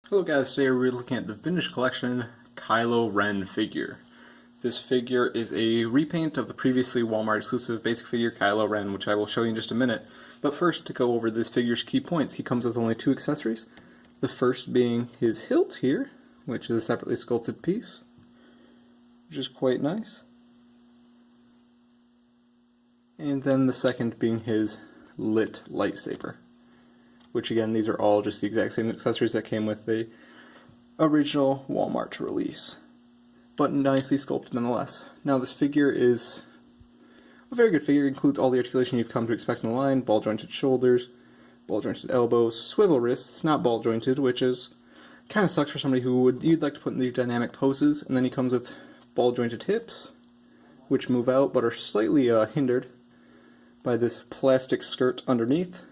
Hello guys, today we're looking at the Vintage Collection Kylo Ren figure. This figure is a repaint of the previously Walmart exclusive basic figure Kylo Ren, which I will show you in just a minute. But first, to go over this figure's key points, he comes with only two accessories. The first being his hilt here, which is a separately sculpted piece, which is quite nice. And then the second being his lit lightsaber. Which again, these are all just the exact same accessories that came with the original Walmart release, but nicely sculpted nonetheless. Now this figure is a very good figure. It includes all the articulation you've come to expect in the line: ball jointed shoulders, ball jointed elbows, swivel wrists, not ball jointed, which is kind of sucks for somebody who you'd like to put in these dynamic poses. And then he comes with ball jointed hips, which move out but are slightly hindered by this plastic skirt underneath.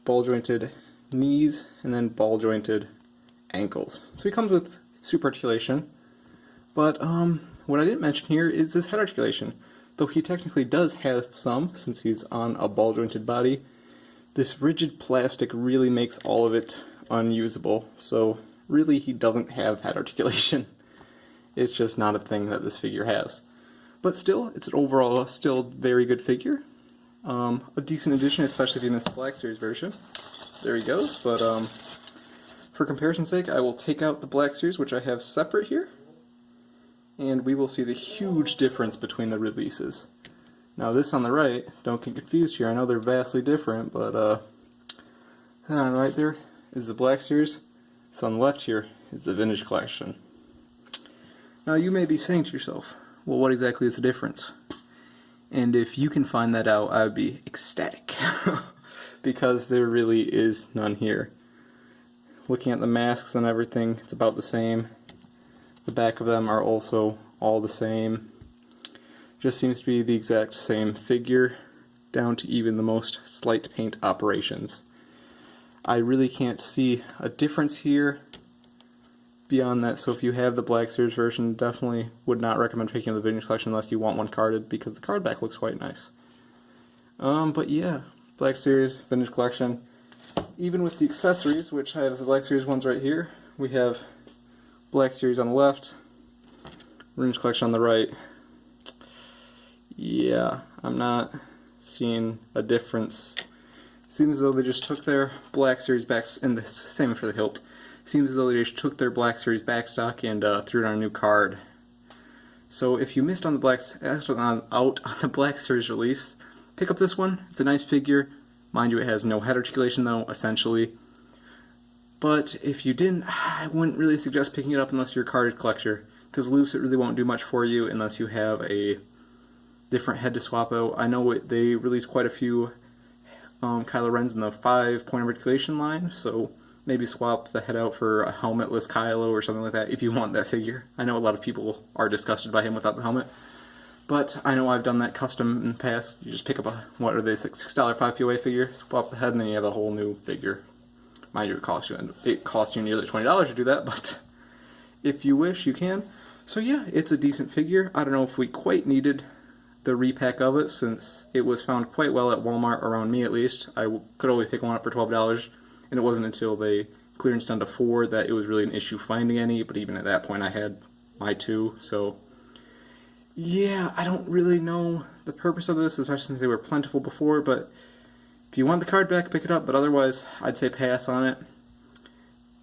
Ball jointed knees, and then ball jointed ankles. So he comes with super articulation, but what I didn't mention here is his head articulation. Though he technically does have some, since he's on a ball jointed body, this rigid plastic really makes all of it unusable. So really he doesn't have head articulation. It's just not a thing that this figure has. But still, it's an overall still very good figure. A decent addition, especially if you miss the Black Series version. There he goes, but for comparison's sake, I will take out the Black Series, which I have separate here, and we will see the huge difference between the releases. Now this on the right, don't get confused here, I know they're vastly different, but that on the right there is the Black Series, this on the left here is the Vintage Collection. Now you may be saying to yourself, well, what exactly is the difference? And if you can find that out, I would be ecstatic, because there really is none here. Looking at the masks and everything, it's about the same. The back of them are also all the same. Just seems to be the exact same figure, down to even the most slight paint operations. I really can't see a difference here beyond that, so if you have the Black Series version, definitely would not recommend picking up the Vintage Collection unless you want one carded, because the card back looks quite nice. But yeah, Black Series, Vintage Collection. Even with the accessories, which I have the Black Series ones right here, we have Black Series on the left, Vintage Collection on the right. Yeah, I'm not seeing a difference. Seems as though they just took their Black Series backs, and the same for the hilt. Seems as though they just took their Black Series backstock and threw it on a new card. So if you missed on the out on the Black Series release, pick up this one. It's a nice figure. Mind you, it has no head articulation though, essentially. But if you didn't, I wouldn't really suggest picking it up unless you're a carded collector, because loose it really won't do much for you unless you have a different head to swap out. I know they released quite a few Kylo Rens in the 5-point articulation line, so maybe swap the head out for a helmetless Kylo or something like that if you want that figure. I know a lot of people are disgusted by him without the helmet, but I know I've done that custom in the past. You just pick up a, what are they, $6 5 POA figure, swap the head, and then you have a whole new figure. Mind you, it costs you nearly $20 to do that, but if you wish, you can. So yeah, it's a decent figure. I don't know if we quite needed the repack of it, since it was found quite well at Walmart, around me at least. I could always pick one up for $12. And it wasn't until they clearanced down to 4 that it was really an issue finding any, but even at that point I had my 2, so yeah, I don't really know the purpose of this, especially since they were plentiful before, but if you want the card back, pick it up, but otherwise I'd say pass on it.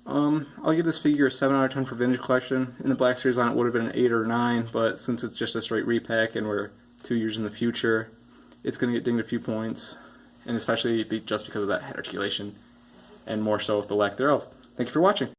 I'll give this figure a 7 out of 10 for Vintage Collection. In the Black Series line it would have been an 8 or 9, but since it's just a straight repack and we're 2 years in the future, it's going to get dinged a few points, and especially just because of that head articulation, and more so with the lack thereof. Thank you for watching.